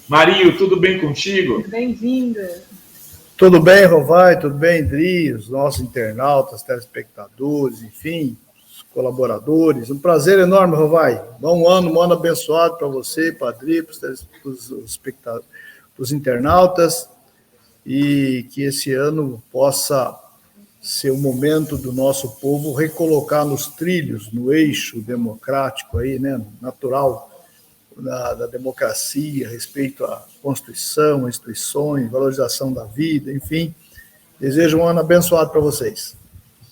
Marinho, tudo bem contigo? Bem-vindo. Tudo bem, Rovai? Tudo bem, Dri? Os nossos internautas, telespectadores, enfim, os colaboradores. Um prazer enorme, Rovai. Bom ano, um ano abençoado para você, para a Dri, para os internautas, e que esse ano possa ser o momento do nosso povo recolocar nos trilhos, no eixo democrático aí, né, natural da democracia, respeito à Constituição, instituições, valorização da vida, enfim. Desejo um ano abençoado para vocês.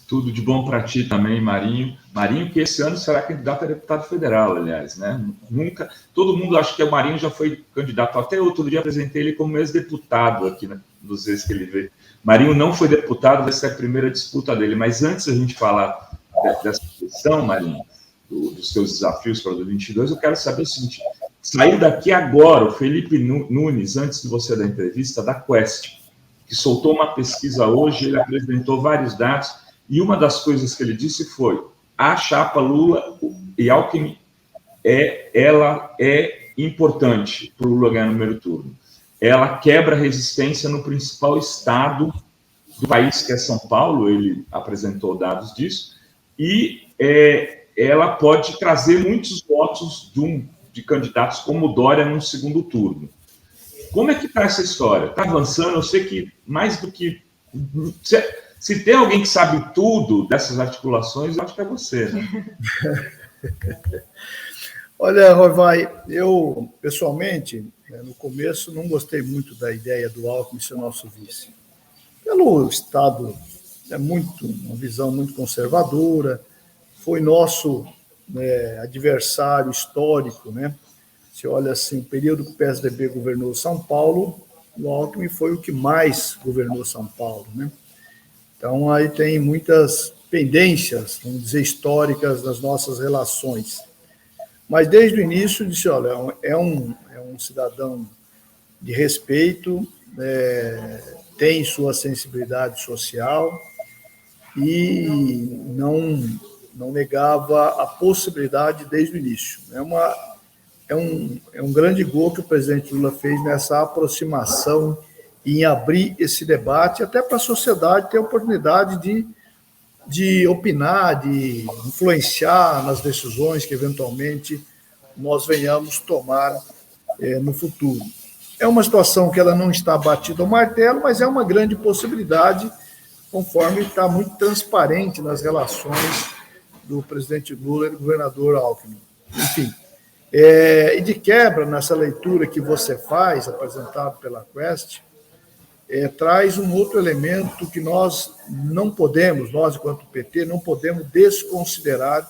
Tudo de bom para ti também, Marinho. Marinho, que esse ano será candidato a deputado federal, aliás, né? Nunca, todo mundo acha que o Marinho já foi candidato. Até outro dia apresentei ele como ex-deputado aqui, né, dos vezes que ele veio. Marinho não foi deputado, vai ser a primeira disputa dele. Mas antes da gente falar dessa questão, Marinho, dos seus desafios para 2022, eu quero saber o seguinte: saiu daqui agora o Felipe Nunes, antes de você dar entrevista, da Quest, que soltou uma pesquisa hoje, ele apresentou vários dados, e uma das coisas que ele disse foi: a chapa Lula e Alckmin, ela é importante para o Lula ganhar no primeiro turno. Ela quebra resistência no principal estado do país, que é São Paulo, ele apresentou dados disso, e ela pode trazer muitos votos de candidatos como Dória no segundo turno. Como é que está essa história? Está avançando? Eu sei que mais do que... Se tem alguém que sabe tudo dessas articulações, eu acho que é você, né? Olha, Rovai, eu, pessoalmente, no começo, não gostei muito da ideia do Alckmin ser nosso vice. Pelo Estado, uma visão muito conservadora, foi nosso adversário histórico, né? Se olha assim, o período que o PSDB governou São Paulo, o Alckmin foi o que mais governou São Paulo, né? Então, aí tem muitas pendências, vamos dizer, históricas das nossas relações. Mas, desde o início, disse, olha, é um cidadão de respeito, tem sua sensibilidade social e não negava a possibilidade desde o início. É um grande gol que o presidente Lula fez nessa aproximação em abrir esse debate, até para a sociedade ter a oportunidade de opinar, de influenciar nas decisões que, eventualmente, nós venhamos tomar no futuro. É uma situação que ela não está batida ao martelo, mas é uma grande possibilidade, conforme está muito transparente nas relações do presidente Lula e do governador Alckmin. Enfim, e de quebra, nessa leitura que você faz, apresentado pela Quest, traz um outro elemento que nós não podemos, nós, enquanto PT, não podemos desconsiderar,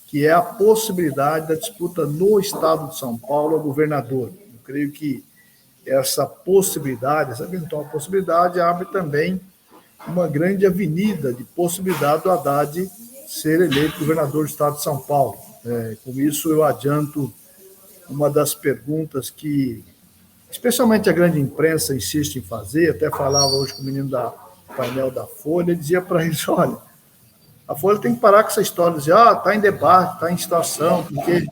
que é a possibilidade da disputa no estado de São Paulo ao governador. Eu creio que essa possibilidade, essa eventual possibilidade, abre também uma grande avenida de possibilidade do Haddad ser eleito governador do estado de São Paulo. Com isso, eu adianto uma das perguntas que, especialmente a grande imprensa, insiste em fazer. Até falava hoje com o menino do painel da Folha, dizia para eles, olha, a Folha tem que parar com essa história, dizer, está em debate, está em situação, porque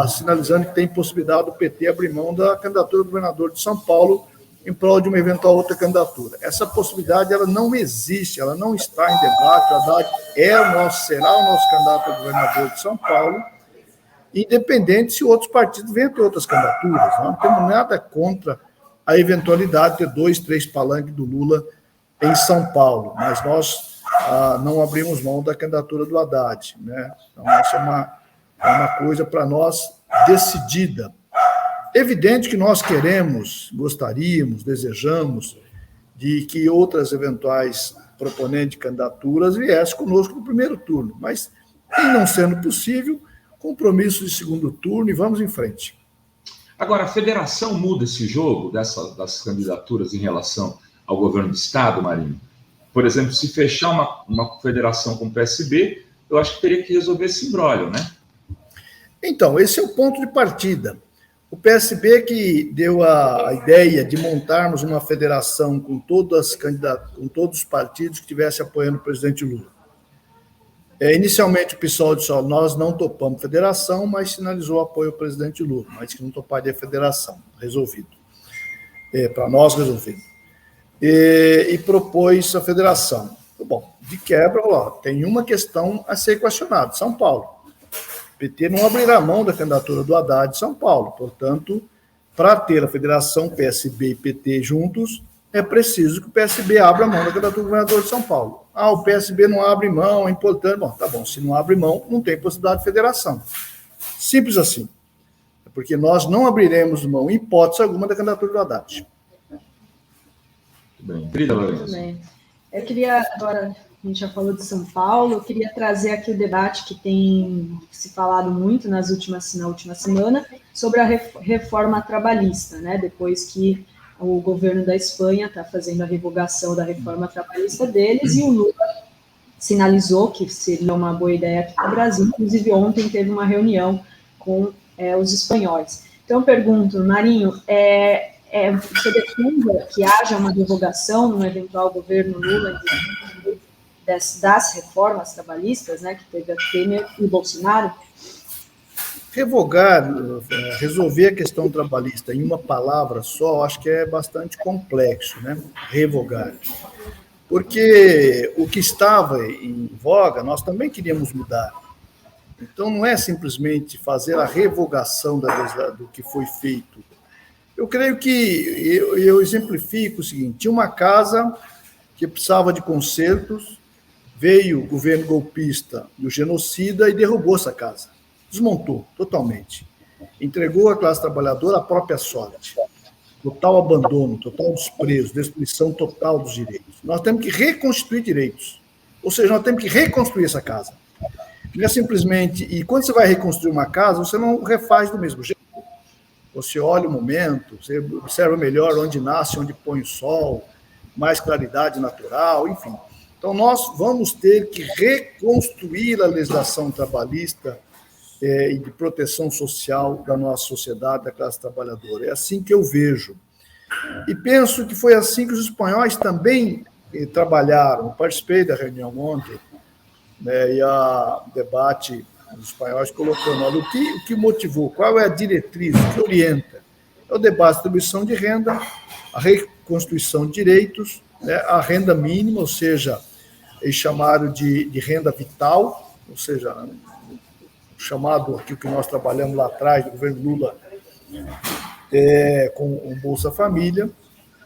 sinalizando que tem possibilidade do PT abrir mão da candidatura do governador de São Paulo em prol de uma eventual outra candidatura. Essa possibilidade ela não existe, ela não está em debate. O Haddad será o nosso candidato a governador de São Paulo, independente se outros partidos venham ter outras candidaturas. Não temos nada contra a eventualidade de ter 2, 3 palanques do Lula em São Paulo, mas nós não abrimos mão da candidatura do Haddad, né? Então, essa é uma coisa para nós decidida. Evidente que nós queremos, gostaríamos, desejamos de que outras eventuais proponentes de candidaturas viessem conosco no primeiro turno, mas, em não sendo possível, compromisso de segundo turno e vamos em frente. Agora, a federação muda esse jogo das candidaturas em relação ao governo do Estado, Marinho? Por exemplo, se fechar uma federação com o PSB, eu acho que teria que resolver esse imbróglio, né? Então, esse é o ponto de partida. O PSB que deu a ideia de montarmos uma federação com todos os partidos que estivessem apoiando o presidente Lula. Inicialmente, o PSOL disse: nós não topamos federação, mas sinalizou apoio ao presidente Lula, mas que não toparia a federação. Resolvido. Para nós, resolvido. E propôs a federação. Bom, de quebra, tem uma questão a ser equacionada: São Paulo. O PT não abrirá mão da candidatura do Haddad de São Paulo. Portanto, para ter a federação PSB e PT juntos, é preciso que o PSB abra mão da candidatura do governador de São Paulo. O PSB não abre mão, é importante. Bom, tá bom, se não abre mão, não tem possibilidade de federação. Simples assim. Porque nós não abriremos mão, em hipótese alguma, da candidatura do Haddad. Muito bem. Muito bem. Eu queria, agora, a gente já falou de São Paulo, eu queria trazer aqui o debate que tem se falado muito na última semana sobre a reforma trabalhista, né? Depois que o governo da Espanha está fazendo a revogação da reforma trabalhista deles, e o Lula sinalizou que seria uma boa ideia aqui no Brasil. Inclusive, ontem teve uma reunião com os espanhóis. Então, eu pergunto, Marinho, você defende que haja uma revogação no eventual governo Lula das reformas trabalhistas, né, que teve a Temer e Bolsonaro? Resolver a questão trabalhista em uma palavra só, acho que é bastante complexo, né? Revogar. Porque o que estava em voga, nós também queríamos mudar. Então, não é simplesmente fazer a revogação do que foi feito. Eu creio que, eu exemplifico o seguinte: tinha uma casa que precisava de consertos, veio o governo golpista e o genocida e derrubou essa casa. Desmontou totalmente. Entregou à classe trabalhadora a própria sorte. Total abandono, total desprezo, destruição total dos direitos. Nós temos que reconstituir direitos. Ou seja, nós temos que reconstruir essa casa. Não é simplesmente... E quando você vai reconstruir uma casa, você não refaz do mesmo jeito. Você olha o momento, você observa melhor onde nasce, onde põe o sol, mais claridade natural, enfim. Então, nós vamos ter que reconstruir a legislação trabalhista e de proteção social da nossa sociedade, da classe trabalhadora. É assim que eu vejo. E penso que foi assim que os espanhóis também trabalharam. Eu participei da reunião ontem, né, e o debate dos espanhóis colocando: olha, o que motivou, qual é a diretriz, o que orienta? É o debate de distribuição de renda, a reconstituição de direitos, né, a renda mínima, ou seja, eles chamaram de renda vital, ou seja, chamado aqui o que nós trabalhamos lá atrás, do governo Lula, com o Bolsa Família,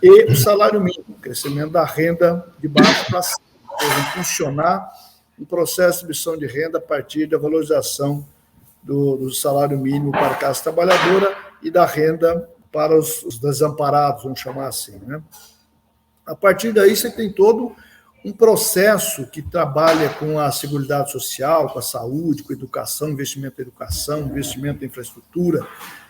e o salário mínimo, o crescimento da renda de baixo para cima, para funcionar um processo de distribuição de renda a partir da valorização do salário mínimo para a classe trabalhadora e da renda para os desamparados, vamos chamar assim, né? A partir daí, você tem todo um processo que trabalha com a Seguridade Social, com a saúde, com a educação, investimento em educação, investimento em infraestrutura.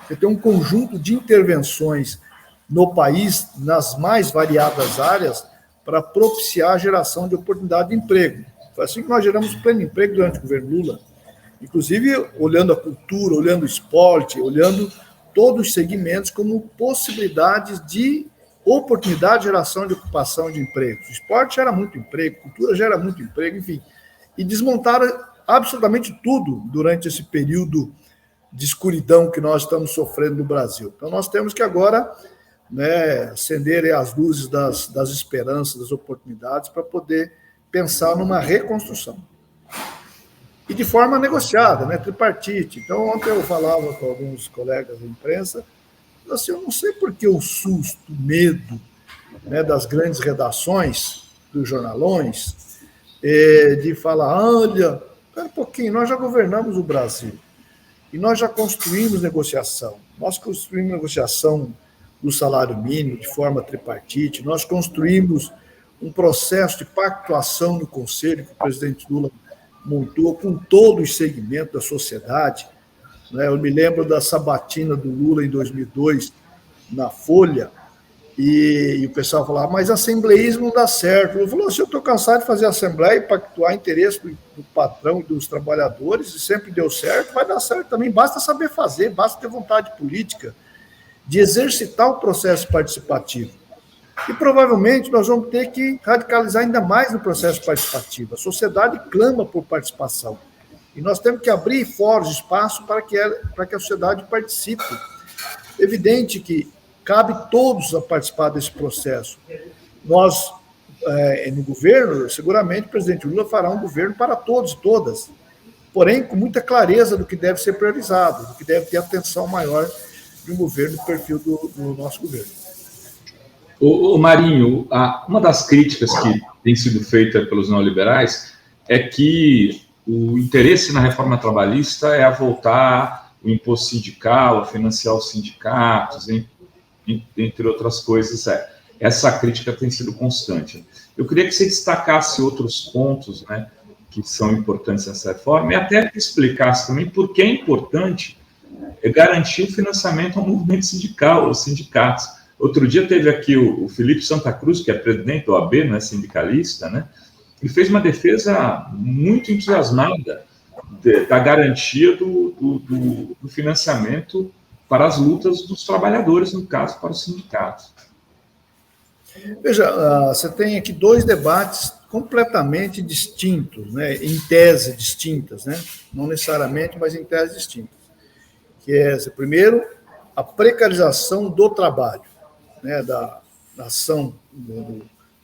Você tem um conjunto de intervenções no país, nas mais variadas áreas, para propiciar a geração de oportunidade de emprego. Foi assim que nós geramos pleno emprego durante o governo Lula. Inclusive, olhando a cultura, olhando o esporte, olhando todos os segmentos como possibilidades de oportunidade de geração de ocupação de empregos. O esporte gera muito emprego, a cultura gera muito emprego, enfim. E desmontaram absolutamente tudo durante esse período de escuridão que nós estamos sofrendo no Brasil. Então, nós temos que agora, né, acender as luzes das esperanças, das oportunidades, para poder pensar numa reconstrução. E de forma negociada, né, tripartite. Então, ontem eu falava com alguns colegas da imprensa, assim, eu não sei por que o susto, o medo, né, das grandes redações, dos jornalões, de falar: olha, espera um pouquinho, nós já governamos o Brasil, e nós já construímos negociação. Nós construímos negociação do salário mínimo de forma tripartite, nós construímos um processo de pactuação no Conselho que o presidente Lula montou com todos os segmentos da sociedade. Eu me lembro da sabatina do Lula em 2002, na Folha, e o pessoal falava: mas assembleísmo não dá certo. Ele falou: se eu estou cansado de fazer assembleia e pactuar interesse do patrão e dos trabalhadores, e sempre deu certo, vai dar certo também. Basta saber fazer, basta ter vontade política de exercitar o processo participativo. E provavelmente nós vamos ter que radicalizar ainda mais no processo participativo. A sociedade clama por participação. E nós temos que abrir fóruns, espaço para que a sociedade participe. Evidente que cabe todos a participar desse processo. Nós, no governo, seguramente o presidente Lula fará um governo para todos e todas, porém com muita clareza do que deve ser priorizado, do que deve ter atenção maior de um governo do perfil do nosso governo. O Marinho, uma das críticas que tem sido feita pelos neoliberais é que o interesse na reforma trabalhista é a voltar o imposto sindical, a financiar os sindicatos, entre outras coisas. Essa crítica tem sido constante. Eu queria que você destacasse outros pontos, né, que são importantes nessa reforma e até que explicasse também por que é importante garantir o financiamento ao movimento sindical, aos sindicatos. Outro dia teve aqui o Felipe Santa Cruz, que é presidente do OAB, né, sindicalista, né, e fez uma defesa muito entusiasmada da garantia do financiamento para as lutas dos trabalhadores, no caso, para os sindicatos. Veja, você tem aqui dois debates completamente distintos, né, em tese distintas, né, não necessariamente, mas em tese distintas. Que é, primeiro, a precarização do trabalho, né, da ação,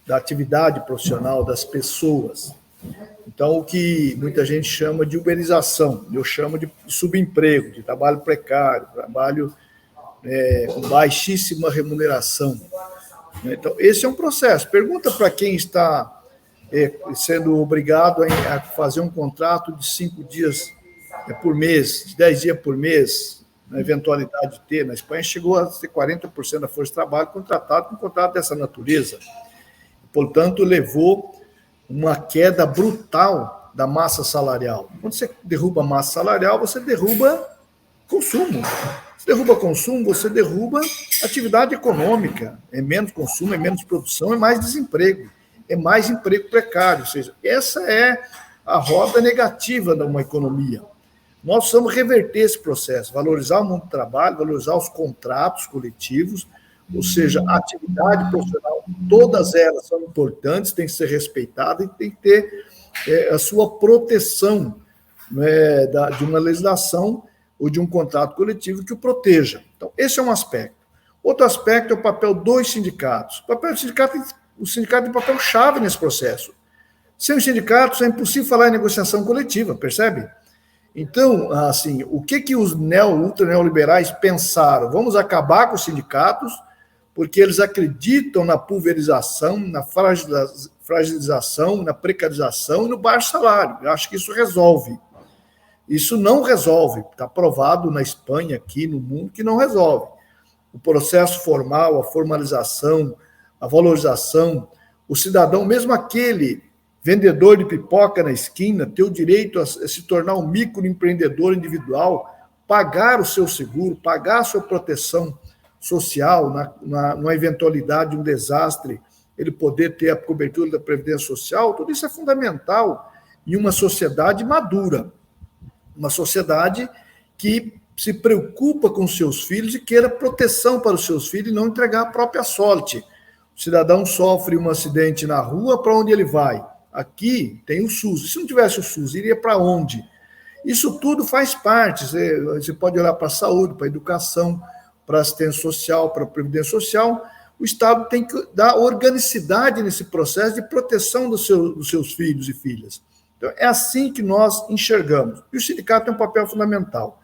da atividade profissional das pessoas. Então, o que muita gente chama de uberização, eu chamo de subemprego, de trabalho precário, trabalho com baixíssima remuneração. Então, esse é um processo. Pergunta para quem está sendo obrigado a fazer um contrato de 5 dias por mês, de 10 dias por mês, na eventualidade de ter. Na Espanha chegou a ter 40% da força de trabalho contratado com um contrato dessa natureza. Portanto, levou uma queda brutal da massa salarial. Quando você derruba a massa salarial, você derruba consumo. Você derruba consumo, você derruba atividade econômica. É menos consumo, é menos produção, é mais desemprego. É mais emprego precário. Ou seja, essa é a roda negativa de uma economia. Nós precisamos reverter esse processo, valorizar o mundo do trabalho, valorizar os contratos coletivos, ou seja, a atividade profissional, todas elas são importantes, têm que ser respeitadas e tem que ter a sua proteção, né, de uma legislação ou de um contrato coletivo que o proteja. Então, esse é um aspecto. Outro aspecto é o papel dos sindicatos. O sindicato tem papel-chave nesse processo. Sem os sindicatos é impossível falar em negociação coletiva, percebe? Então, assim, o que os ultra-neoliberais pensaram? Vamos acabar com os sindicatos, porque eles acreditam na pulverização, na fragilização, na precarização e no baixo salário. Eu acho que isso resolve. Isso não resolve. Está provado na Espanha, aqui no mundo, que não resolve. O processo formal, a formalização, a valorização, o cidadão, mesmo aquele vendedor de pipoca na esquina, ter o direito a se tornar um microempreendedor individual, pagar o seu seguro, pagar a sua proteção social, na eventualidade de um desastre, ele poder ter a cobertura da Previdência Social, tudo isso é fundamental em uma sociedade madura, uma sociedade que se preocupa com seus filhos e queira proteção para os seus filhos e não entregar a própria sorte. O cidadão sofre um acidente na rua, para onde ele vai? Aqui tem o SUS. E se não tivesse o SUS, iria para onde? Isso tudo faz parte. Você pode olhar para a saúde, para a educação, para a assistência social, para a previdência social. O Estado tem que dar organicidade nesse processo de proteção dos seus filhos e filhas. Então, é assim que nós enxergamos. E o sindicato tem um papel fundamental.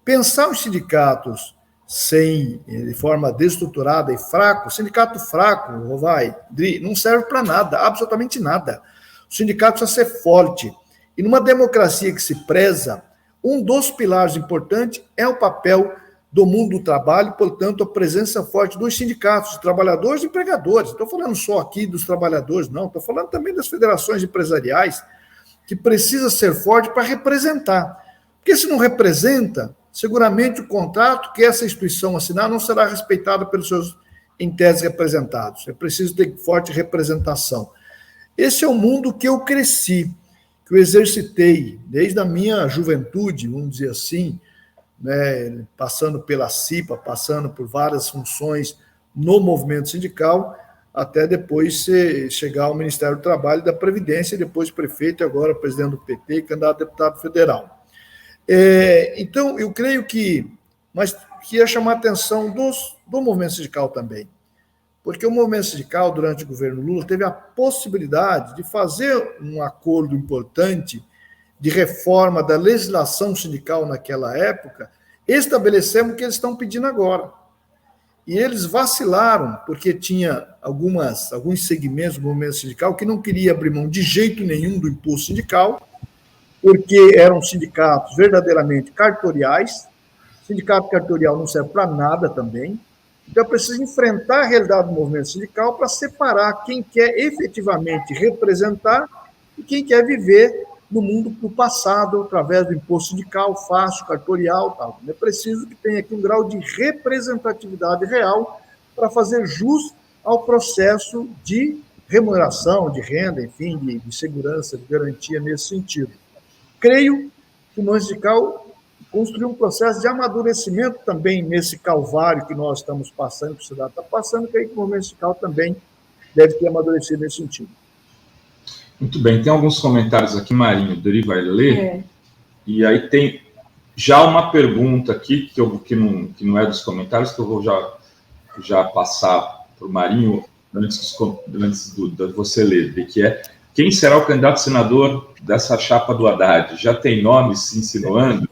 Pensar os sindicatos de forma desestruturada e fraco, sindicato fraco, não serve para nada, absolutamente nada. O sindicato precisa ser forte. E numa democracia que se preza, um dos pilares importantes é o papel do mundo do trabalho, portanto, a presença forte dos sindicatos, dos trabalhadores e empregadores. Estou falando só aqui dos trabalhadores, não, estou falando também das federações empresariais, que precisa ser forte para representar. Porque se não representa, seguramente o contrato que essa instituição assinar não será respeitado pelos seus, em tese, representados. É preciso ter forte representação. Esse é o mundo que eu cresci, que eu exercitei desde a minha juventude, vamos dizer assim, né, passando pela CIPA, passando por várias funções no movimento sindical, até depois chegar ao Ministério do Trabalho e da Previdência, depois prefeito e agora presidente do PT e candidato a deputado federal. Então, eu creio mas queria chamar a atenção do movimento sindical também, porque o movimento sindical, durante o governo Lula, teve a possibilidade de fazer um acordo importante de reforma da legislação sindical naquela época, estabelecemos o que eles estão pedindo agora. E eles vacilaram, porque tinha alguns segmentos do movimento sindical que não queria abrir mão de jeito nenhum do imposto sindical, porque eram sindicatos verdadeiramente cartoriais. Sindicato cartorial não serve para nada também. Então, é preciso enfrentar a realidade do movimento sindical para separar quem quer efetivamente representar e quem quer viver no mundo do passado, através do imposto sindical, fácil, cartorial, tal. É preciso que tenha aqui um grau de representatividade real para fazer jus ao processo de remuneração, de renda, enfim, de segurança, de garantia nesse sentido. Creio que o movimento sindical construiu um processo de amadurecimento também nesse calvário que nós estamos passando, que a sociedade está passando, creio que o movimento sindical também deve ter amadurecido nesse sentido. Muito bem, tem alguns comentários aqui, Marinho, o Dori vai ler, e aí tem já uma pergunta aqui, que não é dos comentários, que eu vou já passar para o Marinho, antes de você ler, que é: quem será o candidato senador dessa chapa do Haddad? Já tem nome se insinuando?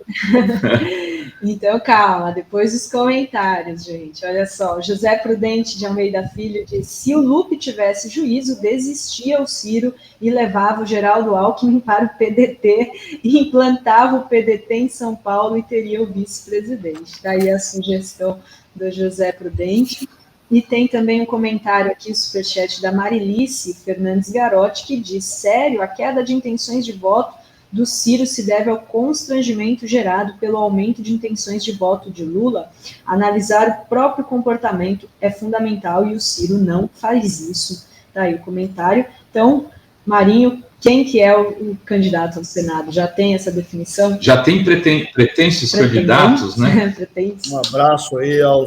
Então, calma, depois dos comentários, gente. Olha só, José Prudente de Almeida Filho diz: se o Lupe tivesse juízo, desistia o Ciro e levava o Geraldo Alckmin para o PDT e implantava o PDT em São Paulo e teria o vice-presidente. Daí a sugestão do José Prudente. E tem também um comentário aqui, o superchat da Marilice Fernandes Garotti, que diz: sério, a queda de intenções de voto do Ciro se deve ao constrangimento gerado pelo aumento de intenções de voto de Lula? Analisar o próprio comportamento é fundamental e o Ciro não faz isso. Tá aí o comentário. Então, Marinho, quem que é o candidato ao Senado? Já tem essa definição? Já tem pretensos candidatos, né? Um abraço aí ao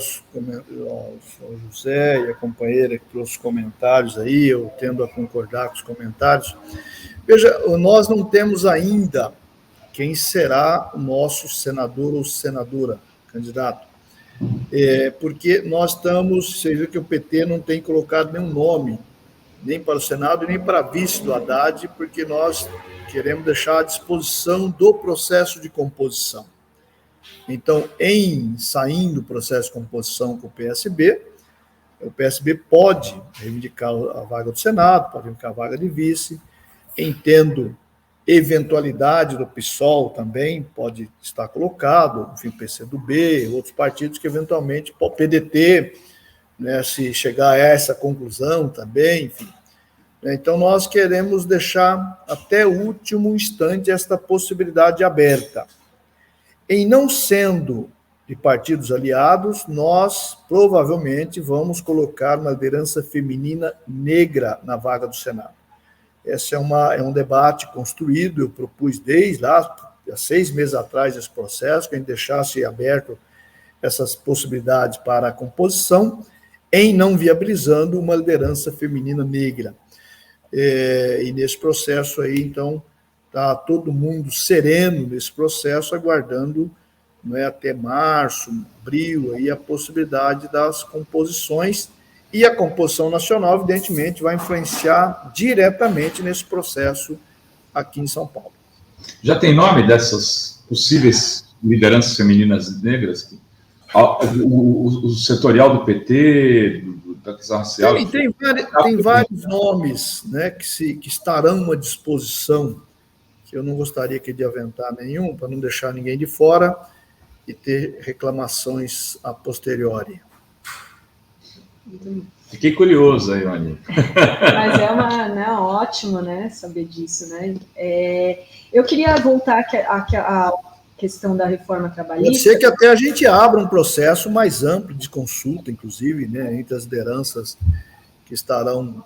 José e a companheira que trouxe os comentários aí, eu tendo a concordar com os comentários. Veja, nós não temos ainda quem será o nosso senador ou senadora, candidato. Porque nós você vê que o PT não tem colocado nenhum nome, nem para o Senado, nem para vice do Haddad, porque nós queremos deixar à disposição do processo de composição. Então, saindo o processo de composição com o PSB pode reivindicar a vaga do Senado, pode reivindicar a vaga de vice. Entendo eventualidade do PSOL também pode estar colocado, enfim, PCdoB, outros partidos que eventualmente, o PDT, né, se chegar a essa conclusão também, enfim. Então, nós queremos deixar até o último instante esta possibilidade aberta. Em não sendo de partidos aliados, nós provavelmente vamos colocar uma liderança feminina negra na vaga do Senado. Esse é um debate construído, eu propus desde lá, há 6 meses atrás, esse processo, que a gente deixasse aberto essas possibilidades para a composição, em não viabilizando uma liderança feminina negra. E nesse processo aí, então, está todo mundo sereno nesse processo, aguardando, não é, até março, abril, aí, a possibilidade das composições. E a composição nacional, evidentemente, vai influenciar diretamente nesse processo aqui em São Paulo. Já tem nome dessas possíveis lideranças femininas negras? O setorial do PT, da questão racial? Tem vários nomes, né, que estarão à disposição, que eu não gostaria de aventar nenhum, para não deixar ninguém de fora e ter reclamações a posteriori. Fiquei curioso aí, Maninho. Mas ótimo, né, saber disso, né? Eu queria voltar à questão da reforma trabalhista. Pode ser que até a gente abra um processo mais amplo de consulta, inclusive, né, entre as lideranças que estarão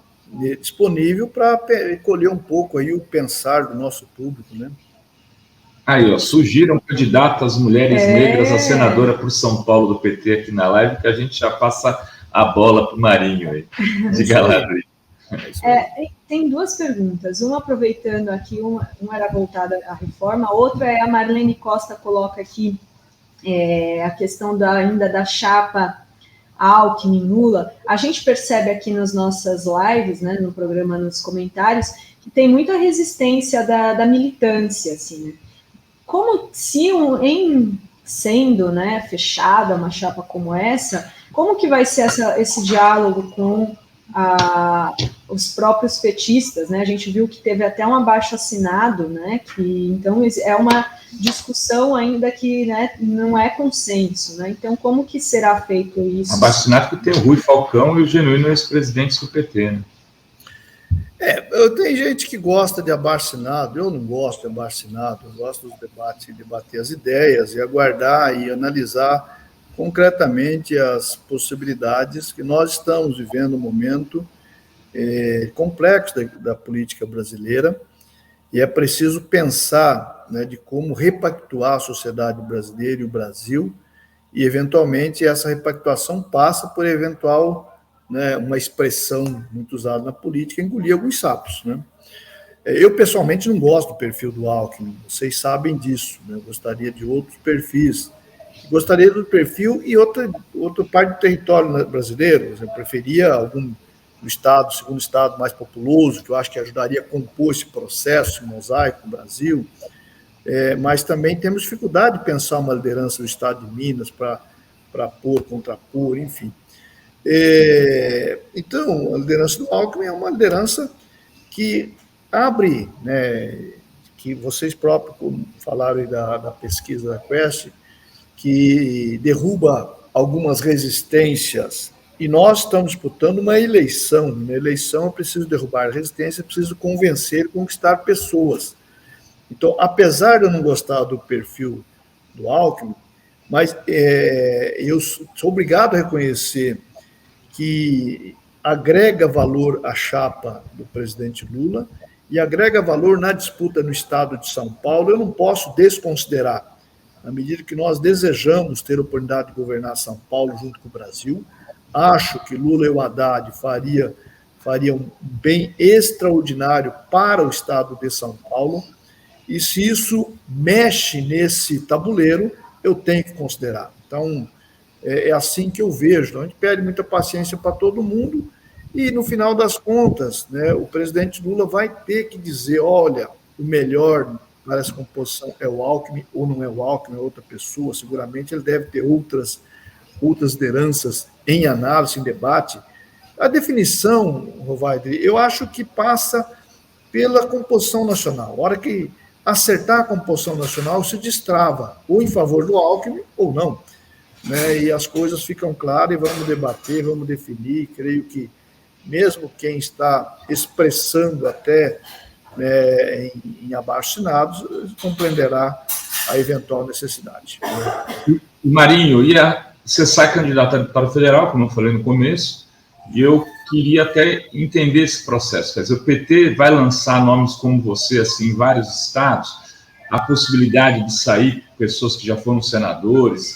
disponíveis para recolher um pouco aí o pensar do nosso público, né? Aí, ó, surgiram candidatas mulheres negras a senadora por São Paulo do PT aqui na live, que a gente já passa a bola para o Marinho aí. Diga lá, Adri. Tem duas perguntas, uma aproveitando aqui, uma era voltada à reforma, a outra é a Marlene Costa coloca aqui a questão ainda da chapa Alckmin-Lula. A gente percebe aqui nas nossas lives, né, no programa, nos comentários, que tem muita resistência da militância, assim, né? Como se sendo, né, fechada uma chapa como essa, como que vai ser esse diálogo com os próprios petistas, né? A gente viu que teve até um abaixo-assinado, né? Então é uma discussão ainda que, né, não é consenso, né? Então como que será feito isso? Abaixo-assinado que tem o Rui Falcão e o genuíno ex-presidente do PT, né? Tem gente que gosta de abaixo-assinado, eu não gosto de abaixo-assinado, eu gosto dos debates, debater as ideias e aguardar e analisar concretamente as possibilidades que nós estamos vivendo um momento complexo da política brasileira e é preciso pensar, né, de como repactuar a sociedade brasileira e o Brasil e, eventualmente, essa repactuação passa por eventual, né, uma expressão muito usada na política, engolir alguns sapos, né? Eu, pessoalmente, não gosto do perfil do Alckmin, vocês sabem disso, né? Eu gostaria de outros perfis. Gostaria do perfil e outra parte do território brasileiro. Eu preferia algum segundo estado mais populoso, que eu acho que ajudaria a compor esse processo, esse mosaico no Brasil. Mas também temos dificuldade de pensar uma liderança do estado de Minas para contrapor, enfim. Então, a liderança do Alckmin é uma liderança que abre, né, que vocês próprios falaram da pesquisa da Quest, que derruba algumas resistências, e nós estamos disputando uma eleição. Na eleição é preciso derrubar resistência, é preciso convencer, conquistar pessoas. Então, apesar de eu não gostar do perfil do Alckmin, mas eu sou obrigado a reconhecer que agrega valor à chapa do presidente Lula e agrega valor na disputa no estado de São Paulo. Eu não posso desconsiderar, na medida que nós desejamos ter a oportunidade de governar São Paulo junto com o Brasil. Acho que Lula e o Haddad fariam um bem extraordinário para o estado de São Paulo, e se isso mexe nesse tabuleiro, eu tenho que considerar. Então, é assim que eu vejo. Então, a gente pede muita paciência para todo mundo e, no final das contas, né, o presidente Lula vai ter que dizer, olha, o melhor para essa composição é o Alckmin ou não é o Alckmin, é outra pessoa. Seguramente ele deve ter outras lideranças em análise, em debate. A definição, Rovaidri, eu acho que passa pela composição nacional. A hora que acertar a composição nacional, se destrava ou em favor do Alckmin ou não, né? E as coisas ficam claras e vamos debater, vamos definir. Creio que mesmo quem está expressando até, né, em abaixo-assinados compreenderá a eventual necessidade. Marinho, você sai candidato a deputado federal, como eu falei no começo, e eu queria até entender esse processo. Quer dizer, o PT vai lançar nomes como você, assim, em vários estados, a possibilidade de sair pessoas que já foram senadores,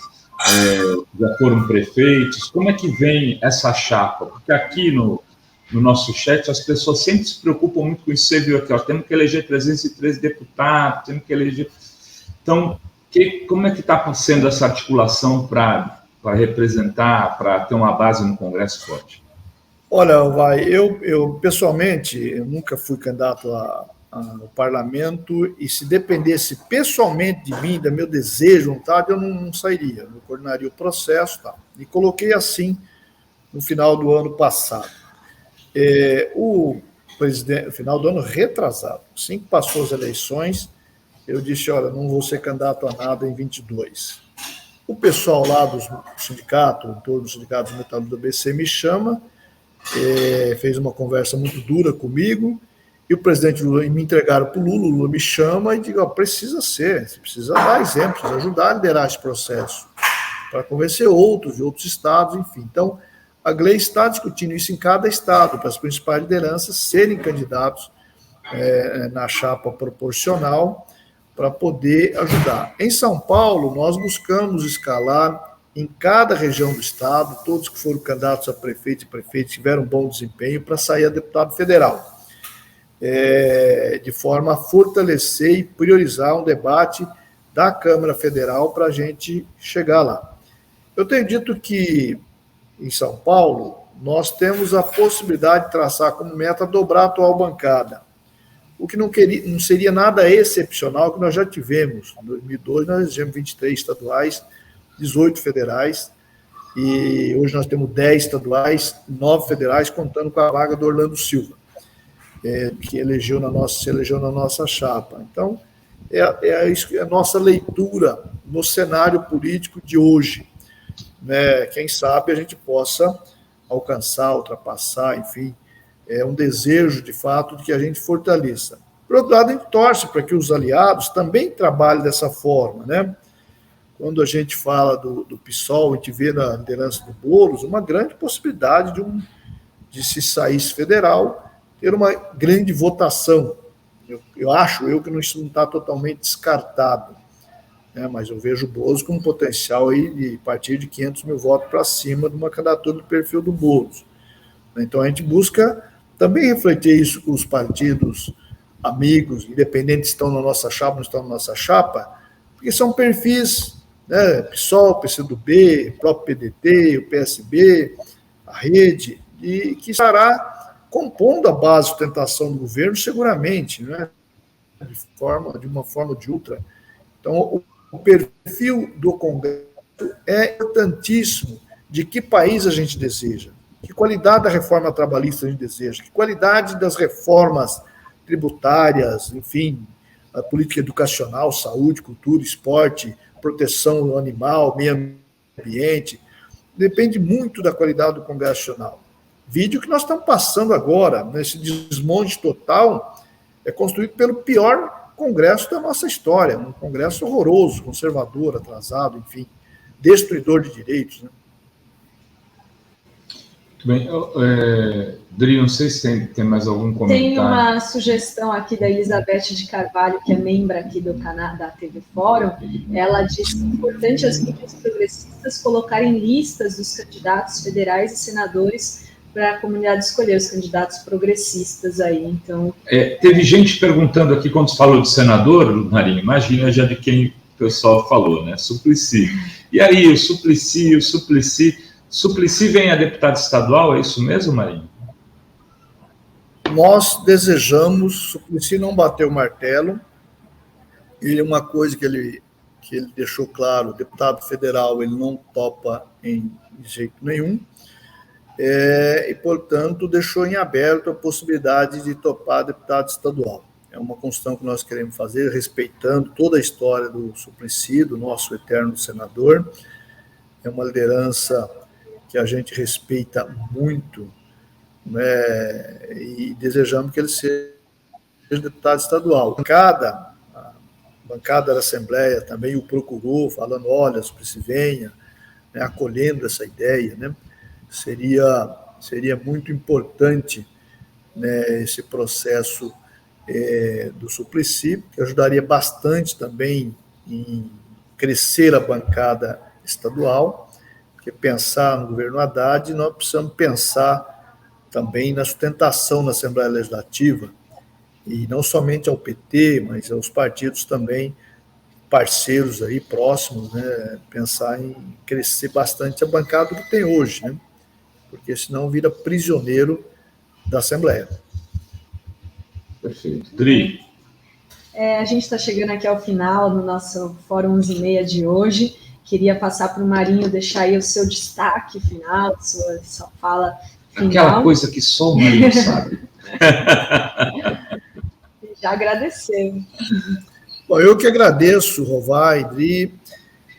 já foram prefeitos. Como é que vem essa chapa? Porque aqui no nosso chat as pessoas sempre se preocupam muito com isso. Você viu aqui, ó, temos que eleger 313 deputados, temos que eleger... Então, como é que está sendo essa articulação para representar, para ter uma base no Congresso forte? Olha, eu pessoalmente, eu nunca fui candidato ao parlamento, e se dependesse pessoalmente de mim, do meu desejo, vontade, eu não sairia, eu coordenaria o processo, tá? E coloquei assim no final do ano passado. O presidente, no final do ano retrasado, assim que passou as eleições, eu disse, olha, não vou ser candidato a nada em 22. O pessoal lá do sindicato, em torno do sindicato dos metalúrgicos do ABC, me chama, fez uma conversa muito dura comigo, e o presidente Lula, me entregaram para o Lula me chama e diz, precisa ser, você precisa dar exemplos, ajudar a liderar esse processo, para convencer outros de outros estados, enfim. Então, a Glei está discutindo isso em cada estado, para as principais lideranças serem candidatos na chapa proporcional, para poder ajudar. Em São Paulo, nós buscamos escalar em cada região do Estado, todos que foram candidatos a prefeito e prefeito tiveram um bom desempenho para sair a deputado federal, de forma a fortalecer e priorizar um debate da Câmara Federal para a gente chegar lá. Eu tenho dito que, em São Paulo, nós temos a possibilidade de traçar como meta dobrar a atual bancada, o que não seria nada excepcional, que nós já tivemos. Em 2002, nós elegemos 23 estaduais, 18 federais, e hoje nós temos 10 estaduais, 9 federais, contando com a vaga do Orlando Silva, que se elegeu na nossa chapa. Então, é a nossa leitura no cenário político de hoje. Né? Quem sabe a gente possa alcançar, ultrapassar, enfim, é um desejo, de fato, de que a gente fortaleça. Por outro lado, a gente torce para que os aliados também trabalhem dessa forma, né? Quando a gente fala do PSOL, a gente vê na liderança do Boulos uma grande possibilidade de se saísse federal, ter uma grande votação. Eu acho que isso não está totalmente descartado, né? Mas eu vejo o Boulos com um potencial aí de partir de 500 mil votos para cima de uma candidatura do perfil do Boulos. Então a gente busca também refletir isso com os partidos amigos, independentes, estão na nossa chapa, não estão na nossa chapa, porque são perfis, né, PSOL, PCdoB, o próprio PDT, o PSB, a rede, e que estará compondo a base de sustentação do governo, seguramente, né, de uma forma ou de outra. Então, o perfil do Congresso é importantíssimo de que país a gente deseja, que qualidade da reforma trabalhista a gente deseja, que qualidade das reformas tributárias, enfim, a política educacional, saúde, cultura, esporte, proteção animal, meio ambiente, depende muito da qualidade do Congresso Nacional. Vídeo que nós estamos passando agora, nesse desmonte total, é construído pelo pior Congresso da nossa história, um Congresso horroroso, conservador, atrasado, enfim, destruidor de direitos, né? Muito bem. Dri, não sei se tem mais algum comentário. Tem uma sugestão aqui da Elizabeth de Carvalho, que é membro aqui do canal da TV Fórum. Ela diz que é importante as mídias progressistas colocarem listas dos candidatos federais e senadores para a comunidade escolher os candidatos progressistas aí. Então, teve gente perguntando aqui, quando você falou de senador, Marinho, imagina já de quem o pessoal falou, né? Suplicy. E aí, o Suplicy vem a deputado estadual, é isso mesmo, Marinho? Nós desejamos, Suplicy não bateu o martelo, ele é uma coisa que ele deixou claro, deputado federal ele não topa em jeito nenhum, e, portanto, deixou em aberto a possibilidade de topar deputado estadual. É uma construção que nós queremos fazer, respeitando toda a história do Suplicy, do nosso eterno senador. É uma liderança que a gente respeita muito, né, e desejamos que ele seja deputado estadual. A bancada da Assembleia também o procurou, falando, olha, Suplicy venha, né, acolhendo essa ideia, né? Seria muito importante, né, esse processo do Suplicy, que ajudaria bastante também em crescer a bancada estadual, porque pensar no governo Haddad, nós precisamos pensar também na sustentação na Assembleia Legislativa, e não somente ao PT, mas aos partidos também parceiros aí próximos, né, pensar em crescer bastante a bancada que tem hoje, né, porque senão vira prisioneiro da Assembleia. Perfeito. Dri. A gente está chegando aqui ao final do nosso Fórum 11h30 de hoje. Queria passar para o Marinho deixar aí o seu destaque final, sua fala final. Aquela coisa que só o Marinho sabe. Já agradecemos. Bom, eu que agradeço, Rovai, Dri,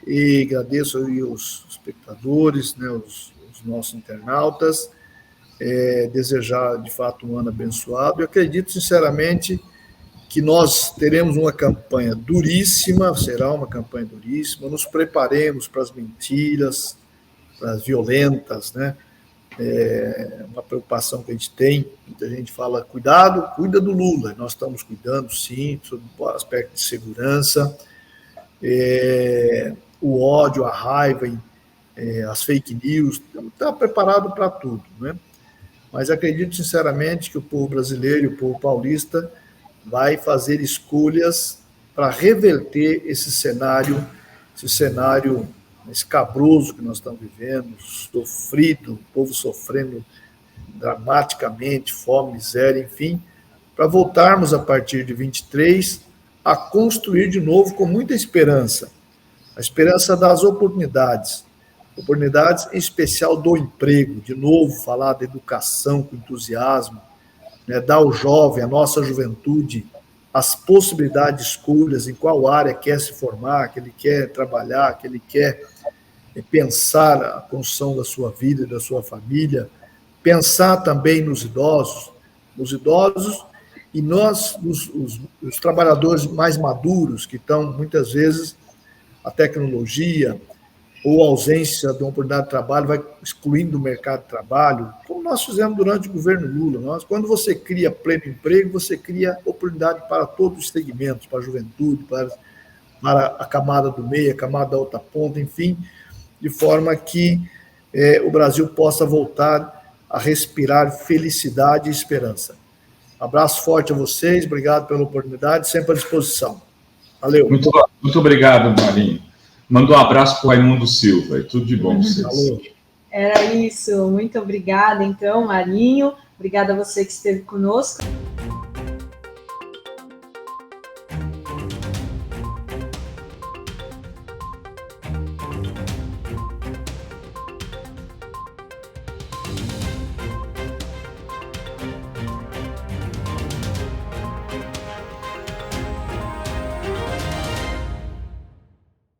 e agradeço aí os espectadores, né, os nossos internautas, desejar, de fato, um ano abençoado. Eu acredito, sinceramente, que nós teremos uma campanha duríssima, será uma campanha duríssima, nos preparemos para as mentiras, para as violentas, né? Uma preocupação que a gente tem, muita gente fala, cuida do Lula, nós estamos cuidando, sim, sobre o aspecto de segurança, o ódio, a raiva as fake news, está preparado para tudo, né? Mas acredito sinceramente que o povo brasileiro e o povo paulista vai fazer escolhas para reverter esse cenário escabroso que nós estamos vivendo, sofrido, o povo sofrendo dramaticamente, fome, miséria, enfim, para voltarmos a partir de 23 a construir de novo com muita esperança, a esperança das oportunidades em especial do emprego, de novo falar da educação com entusiasmo, né, dar ao jovem, à nossa juventude, as possibilidades de escolhas, em qual área quer se formar, que ele quer trabalhar, que ele quer pensar a construção da sua vida e da sua família, pensar também nos idosos e nós, os trabalhadores mais maduros, que estão, muitas vezes, a tecnologia ou a ausência de uma oportunidade de trabalho vai excluindo do mercado de trabalho, como nós fizemos durante o governo Lula. Quando você cria pleno emprego, você cria oportunidade para todos os segmentos, para a juventude, para a camada do meio, a camada da outra ponta, enfim, de forma que o Brasil possa voltar a respirar felicidade e esperança. Abraço forte a vocês, obrigado pela oportunidade, sempre à disposição. Valeu. Muito obrigado, Marinho. Manda um abraço para o Raimundo Silva e tudo de bom para vocês. Valeu. Era isso, muito obrigada, então, Marinho. Obrigada a você que esteve conosco.